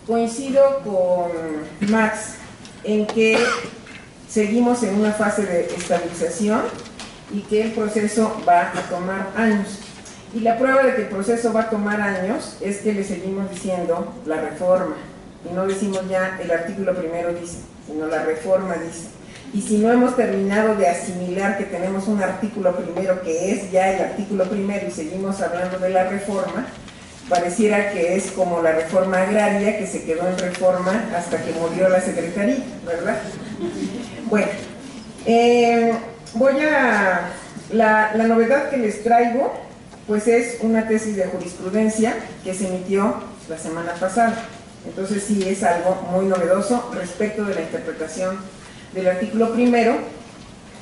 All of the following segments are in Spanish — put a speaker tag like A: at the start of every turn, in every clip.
A: coincido con Max en que seguimos en una fase de estabilización y que el proceso va a tomar años. Y la prueba de que el proceso va a tomar años es que le seguimos diciendo la reforma. Y no decimos ya el artículo primero dice, sino la reforma dice. Y si no hemos terminado de asimilar que tenemos un artículo primero que es ya el artículo primero y seguimos hablando de la reforma, pareciera que es como la reforma agraria que se quedó en reforma hasta que murió la secretaría, ¿verdad? Bueno, la novedad que les traigo pues es una tesis de jurisprudencia que se emitió la semana pasada. Entonces sí es algo muy novedoso respecto de la interpretación del artículo primero,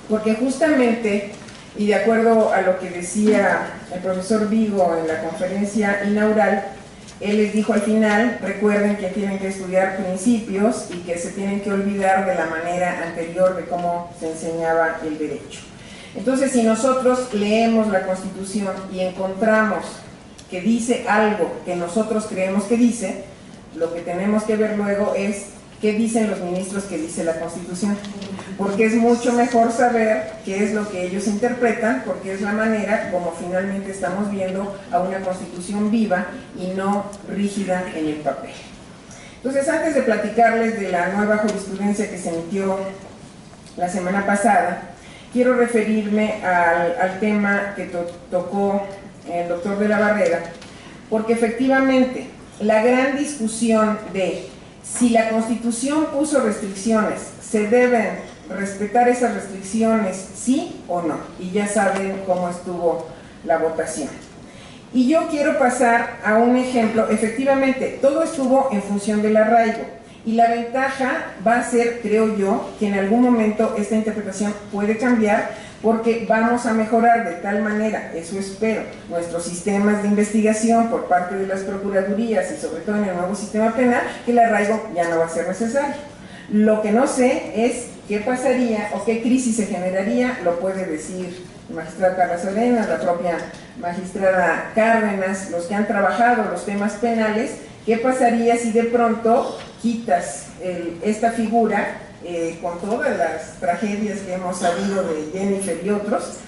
A: porque justamente, y de acuerdo a lo que decía el profesor Vigo en la conferencia inaugural, él les dijo al final, recuerden que tienen que estudiar principios y que se tienen que olvidar de la manera anterior de cómo se enseñaba el derecho. Entonces, si nosotros leemos la Constitución y encontramos que dice algo que nosotros creemos que dice, lo que tenemos que ver luego es qué dicen los ministros que dice la Constitución, porque es mucho mejor saber qué es lo que ellos interpretan, porque es la manera como finalmente estamos viendo a una Constitución viva y no rígida en el papel. Entonces, antes de platicarles de la nueva jurisprudencia que se emitió la semana pasada, quiero referirme al tema que tocó el doctor de la Barrera, porque efectivamente la gran discusión de si la Constitución puso restricciones, ¿se deben respetar esas restricciones, sí o no? Y ya saben cómo estuvo la votación. Y yo quiero pasar a un ejemplo. Efectivamente, todo estuvo en función del arraigo. Y la ventaja va a ser, creo yo, que en algún momento esta interpretación puede cambiar porque vamos a mejorar de tal manera, eso espero, nuestros sistemas de investigación por parte de las procuradurías y sobre todo en el nuevo sistema penal, que el arraigo ya no va a ser necesario. Lo que no sé es qué pasaría o qué crisis se generaría, lo puede decir el magistrado Carlos Arenas, la propia magistrada Cárdenas, los que han trabajado los temas penales, qué pasaría si de pronto quitas esta figura con todas las tragedias que hemos sabido de Jennifer y otros,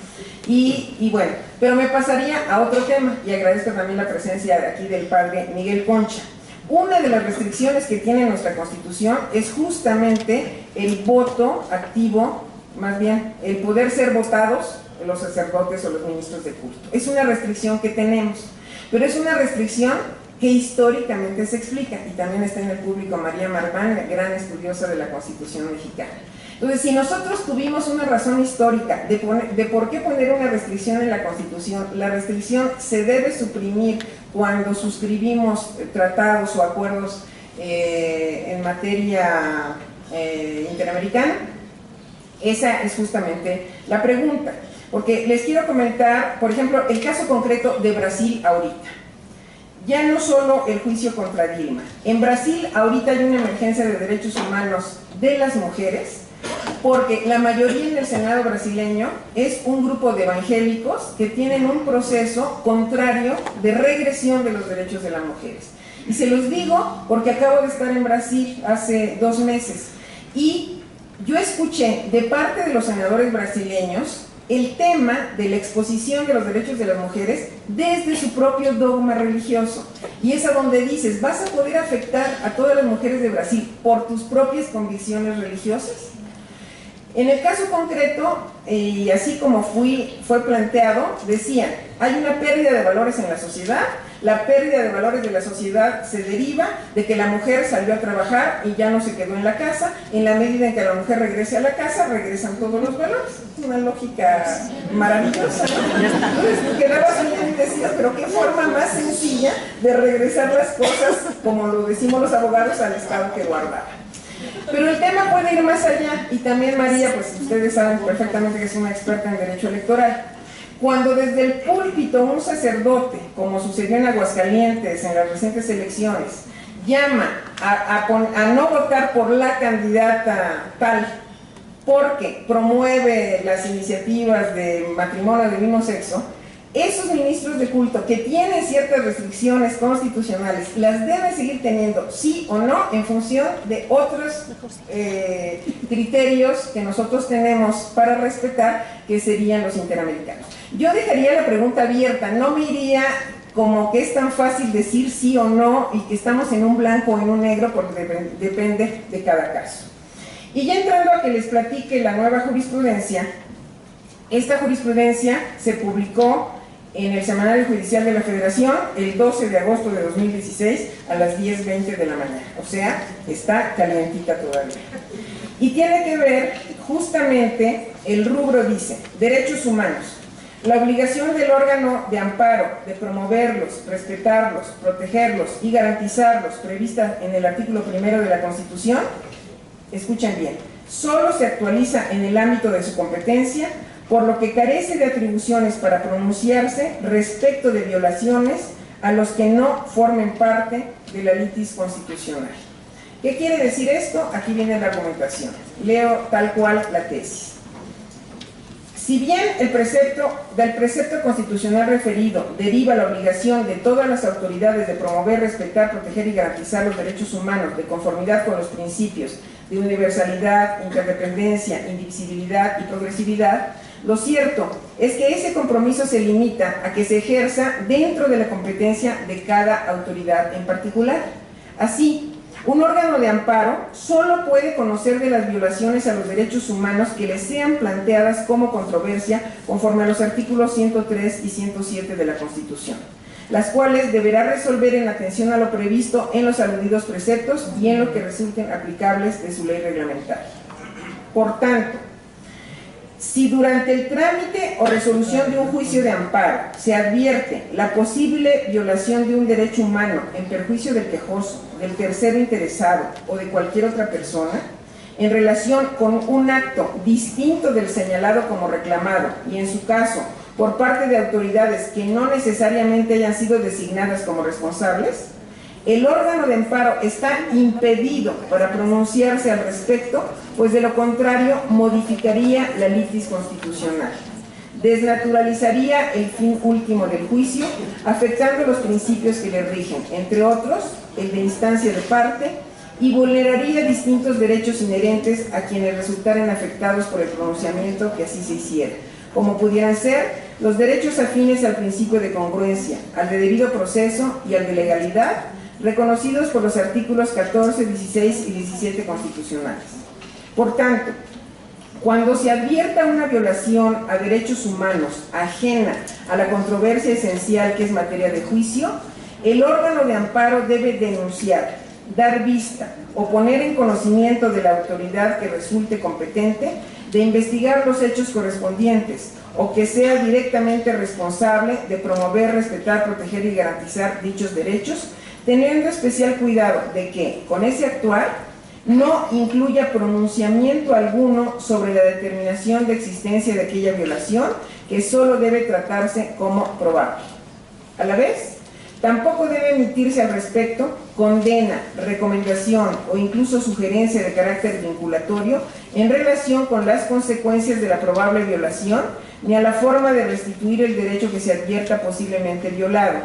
A: y bueno, pero me pasaría a otro tema, y agradezco también la presencia de aquí del padre Miguel Concha. Una de las restricciones que tiene nuestra Constitución es justamente el voto activo, más bien, el poder ser votados los sacerdotes o los ministros de culto. Es una restricción que tenemos, pero es una restricción que históricamente se explica, y también está en el público María Marván, gran estudiosa de la Constitución mexicana. Entonces, si nosotros tuvimos una razón histórica de por qué poner una restricción en la Constitución, la restricción se debe suprimir cuando suscribimos tratados o acuerdos en materia interamericana. Esa es justamente la pregunta, porque les quiero comentar, por ejemplo, el caso concreto de Brasil ahorita. Ya no solo el juicio contra Dilma. En Brasil ahorita hay una emergencia de derechos humanos de las mujeres, porque la mayoría en el Senado brasileño es un grupo de evangélicos que tienen un proceso contrario de regresión de los derechos de las mujeres. Y se los digo porque acabo de estar en Brasil hace 2 meses, y yo escuché de parte de los senadores brasileños el tema de la exposición de los derechos de las mujeres desde su propio dogma religioso. Y es a donde dices, ¿vas a poder afectar a todas las mujeres de Brasil por tus propias convicciones religiosas? En el caso concreto, y así como fue planteado, decían, hay una pérdida de valores en la sociedad. La pérdida de valores de la sociedad se deriva de que la mujer salió a trabajar y ya no se quedó en la casa. En la medida en que la mujer regrese a la casa, regresan todos los valores. Es una lógica maravillosa, ¿no? Entonces quedabas ahí y decías, pero qué forma más sencilla de regresar las cosas, como lo decimos los abogados, al estado que guardaba. Pero el tema puede ir más allá, y también María, pues ustedes saben perfectamente que es una experta en derecho electoral. Cuando desde el púlpito un sacerdote, como sucedió en Aguascalientes en las recientes elecciones, llama a no votar por la candidata tal porque promueve las iniciativas de matrimonio del mismo sexo, esos ministros de culto que tienen ciertas restricciones constitucionales las deben seguir teniendo, sí o no, en función de otros criterios que nosotros tenemos para respetar, que serían los interamericanos. Yo dejaría la pregunta abierta, no me iría como que es tan fácil decir sí o no y que estamos en un blanco o en un negro, porque depende de cada caso. Y ya entrando a que les platique la nueva jurisprudencia, esta jurisprudencia se publicó en el Semanario Judicial de la Federación el 12 de agosto de 2016 a las 10:20 de la mañana, o sea, está calientita todavía. Y tiene que ver, justamente, el rubro dice, derechos humanos. La obligación del órgano de amparo de promoverlos, respetarlos, protegerlos y garantizarlos, prevista en el artículo 1 de la Constitución, escuchen bien, solo se actualiza en el ámbito de su competencia, por lo que carece de atribuciones para pronunciarse respecto de violaciones a los que no formen parte de la litis constitucional. ¿Qué quiere decir esto? Aquí viene la argumentación. Leo tal cual la tesis. Si bien del precepto constitucional referido deriva la obligación de todas las autoridades de promover, respetar, proteger y garantizar los derechos humanos de conformidad con los principios de universalidad, interdependencia, indivisibilidad y progresividad, lo cierto es que ese compromiso se limita a que se ejerza dentro de la competencia de cada autoridad en particular. Así, un órgano de amparo solo puede conocer de las violaciones a los derechos humanos que le sean planteadas como controversia conforme a los artículos 103 y 107 de la Constitución, las cuales deberá resolver en atención a lo previsto en los aludidos preceptos y en lo que resulten aplicables de su ley reglamentaria. Por tanto, si durante el trámite o resolución de un juicio de amparo se advierte la posible violación de un derecho humano en perjuicio del quejoso, del tercero interesado o de cualquier otra persona, en relación con un acto distinto del señalado como reclamado y en su caso por parte de autoridades que no necesariamente hayan sido designadas como responsables, el órgano de amparo está impedido para pronunciarse al respecto, pues de lo contrario modificaría la litis constitucional, desnaturalizaría el fin último del juicio, afectando los principios que le rigen, entre otros, el de instancia de parte, y vulneraría distintos derechos inherentes a quienes resultaren afectados por el pronunciamiento que así se hiciera, como pudieran ser los derechos afines al principio de congruencia, al de debido proceso y al de legalidad, reconocidos por los artículos 14, 16 y 17 constitucionales. Por tanto, cuando se advierta una violación a derechos humanos ajena a la controversia esencial que es materia de juicio, el órgano de amparo debe denunciar, dar vista o poner en conocimiento de la autoridad que resulte competente de investigar los hechos correspondientes o que sea directamente responsable de promover, respetar, proteger y garantizar dichos derechos, teniendo especial cuidado de que, con ese actuar, no incluya pronunciamiento alguno sobre la determinación de existencia de aquella violación, que solo debe tratarse como probable. A la vez, tampoco debe emitirse al respecto condena, recomendación o incluso sugerencia de carácter vinculatorio en relación con las consecuencias de la probable violación, ni a la forma de restituir el derecho que se advierta posiblemente violado,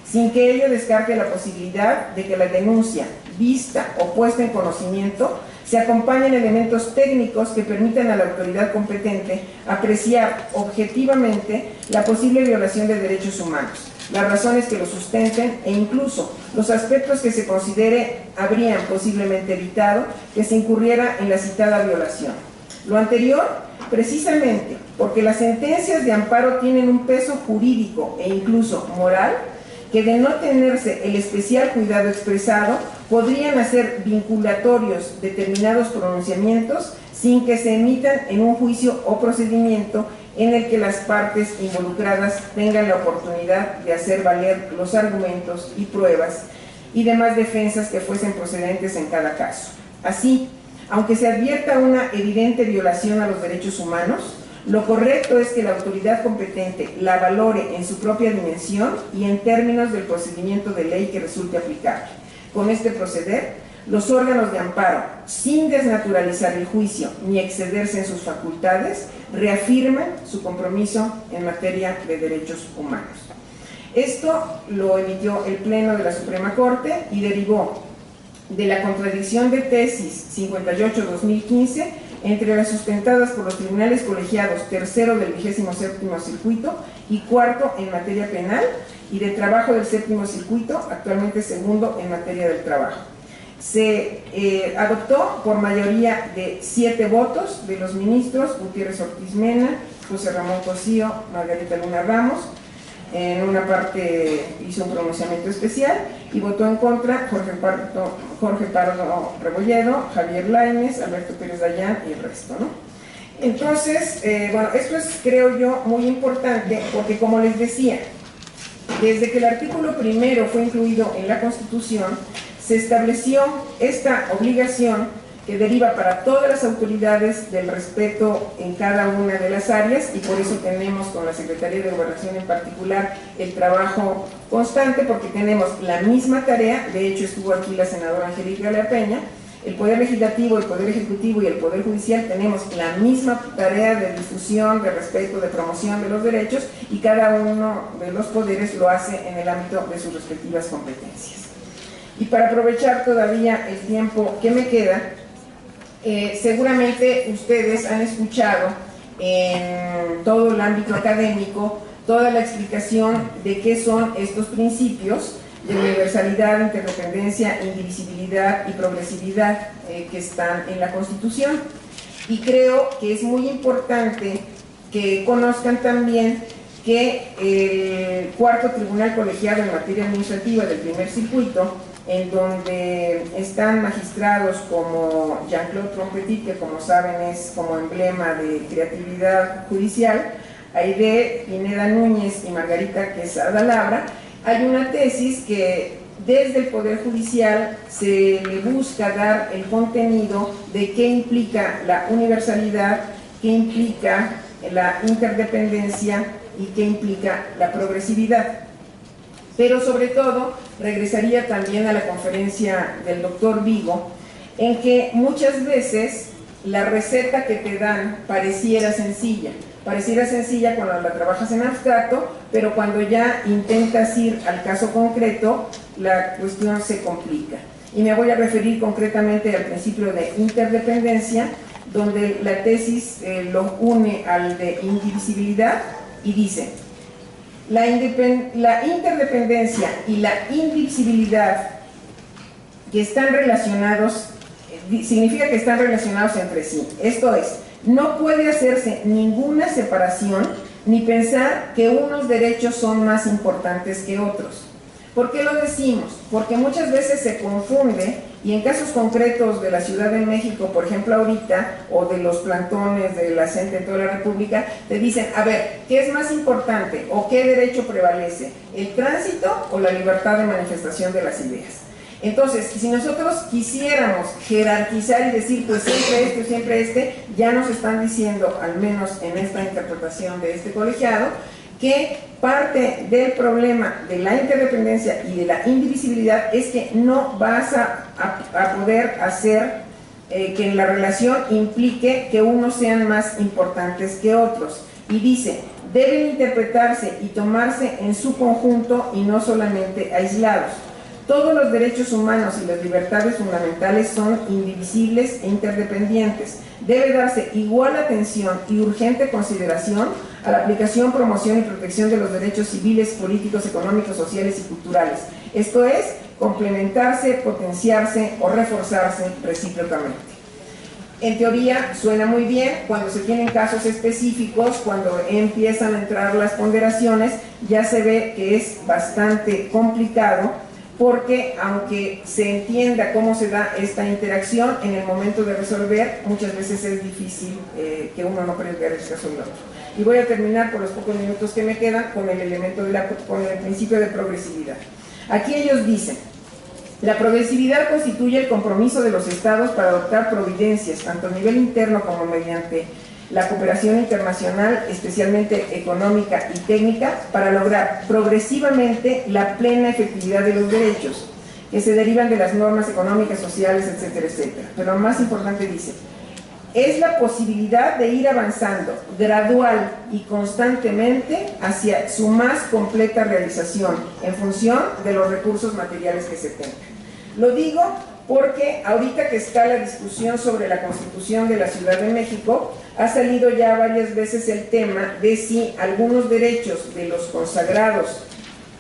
A: sin que ello descarte la posibilidad de que la denuncia, vista o puesta en conocimiento, se acompañen elementos técnicos que permitan a la autoridad competente apreciar objetivamente la posible violación de derechos humanos, las razones que lo sustenten e incluso los aspectos que se considere habrían posiblemente evitado que se incurriera en la citada violación. Lo anterior, precisamente porque las sentencias de amparo tienen un peso jurídico e incluso moral, que de no tenerse el especial cuidado expresado, podrían hacer vinculatorios determinados pronunciamientos sin que se emitan en un juicio o procedimiento en el que las partes involucradas tengan la oportunidad de hacer valer los argumentos y pruebas y demás defensas que fuesen procedentes en cada caso. Así, aunque se advierta una evidente violación a los derechos humanos, lo correcto es que la autoridad competente la valore en su propia dimensión y en términos del procedimiento de ley que resulte aplicable. Con este proceder, los órganos de amparo, sin desnaturalizar el juicio ni excederse en sus facultades, reafirman su compromiso en materia de derechos humanos. Esto lo emitió el Pleno de la Suprema Corte y derivó de la contradicción de tesis 58-2015 entre las sustentadas por los tribunales colegiados tercero del 27º circuito y cuarto en materia penal, y de trabajo del 7º circuito, actualmente segundo en materia del trabajo. Se adoptó por mayoría de 7 votos de los ministros Gutiérrez Ortiz Mena, José Ramón Cosío, Margarita Luna Ramos. En una parte hizo un pronunciamiento especial y votó en contra Jorge Pardo Rebolledo, Javier Lainez, Alberto Pérez Dayán y el resto, ¿no? Entonces, bueno, esto es, creo yo, muy importante porque, como les decía, desde que el artículo primero fue incluido en la Constitución, se estableció esta obligación que deriva para todas las autoridades del respeto en cada una de las áreas, y por eso tenemos con la Secretaría de Gobernación en particular el trabajo constante, porque tenemos la misma tarea. De hecho, estuvo aquí la senadora Angélica Galea Peña. El Poder Legislativo, el Poder Ejecutivo y el Poder Judicial tenemos la misma tarea de difusión, de respeto, de promoción de los derechos, y cada uno de los poderes lo hace en el ámbito de sus respectivas competencias. Y para aprovechar todavía el tiempo que me queda, seguramente ustedes han escuchado en todo el ámbito académico toda la explicación de qué son estos principios de universalidad, interdependencia, indivisibilidad y progresividad que están en la Constitución. Y creo que es muy importante que conozcan también que el cuarto tribunal colegiado en materia administrativa del primer circuito, en donde están magistrados como Jean-Claude Trompetit, que como saben es como emblema de creatividad judicial, Aide Pineda Núñez y Margarita Quesada Labra, hay una tesis que desde el Poder Judicial se le busca dar el contenido de qué implica la universalidad, qué implica la interdependencia y qué implica la progresividad. Pero sobre todo, regresaría también a la conferencia del doctor Vigo, en que muchas veces la receta que te dan pareciera sencilla cuando la trabajas en abstracto, pero cuando ya intentas ir al caso concreto, la cuestión se complica. Y me voy a referir concretamente al principio de interdependencia, donde la tesis lo une al de indivisibilidad y dice: la interdependencia y la indivisibilidad que están relacionados, significa que están relacionados entre sí. Esto es, no puede hacerse ninguna separación ni pensar que unos derechos son más importantes que otros. ¿Por qué lo decimos? Porque muchas veces se confunde, y en casos concretos de la Ciudad de México, por ejemplo ahorita, o de los plantones de la CENTE en toda la República, te dicen, a ver, ¿qué es más importante o qué derecho prevalece? ¿El tránsito o la libertad de manifestación de las ideas? Entonces, si nosotros quisiéramos jerarquizar y decir, pues siempre este, ya nos están diciendo, al menos en esta interpretación de este colegiado, que parte del problema de la interdependencia y de la indivisibilidad es que no vas a poder hacer que la relación implique que unos sean más importantes que otros. Y dice, deben interpretarse y tomarse en su conjunto y no solamente aislados. Todos los derechos humanos y las libertades fundamentales son indivisibles e interdependientes. Debe darse igual atención y urgente consideración a la aplicación, promoción y protección de los derechos civiles, políticos, económicos, sociales y culturales. Esto es, complementarse, potenciarse o reforzarse recíprocamente. En teoría suena muy bien, cuando se tienen casos específicos, cuando empiezan a entrar las ponderaciones, ya se ve que es bastante complicado, porque aunque se entienda cómo se da esta interacción, en el momento de resolver, muchas veces es difícil que uno no prevea el caso del otro. Y voy a terminar por los pocos minutos que me quedan con el elemento con el principio de progresividad. Aquí ellos dicen: la progresividad constituye el compromiso de los estados para adoptar providencias, tanto a nivel interno como mediante la cooperación internacional, especialmente económica y técnica, para lograr progresivamente la plena efectividad de los derechos, que se derivan de las normas económicas, sociales, etcétera, etcétera. Pero lo más importante dice, es la posibilidad de ir avanzando gradual y constantemente hacia su más completa realización en función de los recursos materiales que se tengan. Lo digo porque ahorita que está la discusión sobre la Constitución de la Ciudad de México, ha salido ya varias veces el tema de si algunos derechos de los consagrados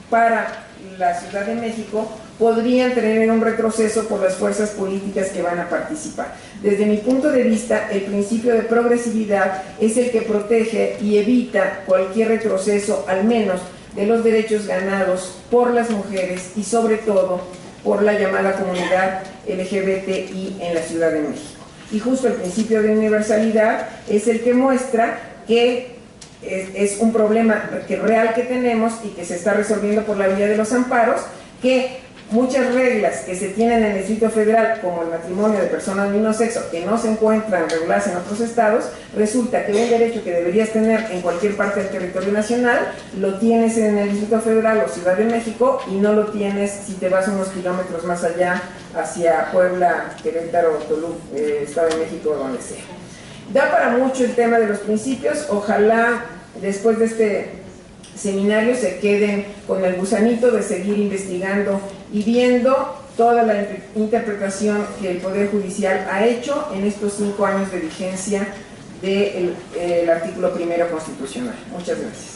A: para la Ciudad de México podrían tener un retroceso por las fuerzas políticas que van a participar. Desde mi punto de vista, el principio de progresividad es el que protege y evita cualquier retroceso, al menos de los derechos ganados por las mujeres y sobre todo por la llamada comunidad LGBTI en la Ciudad de México. Y justo el principio de universalidad es el que muestra que es un problema real que tenemos y que se está resolviendo por la vía de los amparos, que muchas reglas que se tienen en el Distrito Federal, como el matrimonio de personas del mismo sexo, que no se encuentran reguladas en otros estados, resulta que un derecho que deberías tener en cualquier parte del territorio nacional, lo tienes en el Distrito Federal o Ciudad de México y no lo tienes si te vas unos kilómetros más allá hacia Puebla, Querétaro, Toluca, Estado de México o donde sea. Da para mucho el tema de los principios, ojalá después de este seminario se queden con el gusanito de seguir investigando y viendo toda la interpretación que el Poder Judicial ha hecho en estos 5 años de vigencia del artículo 1 constitucional. Muchas gracias.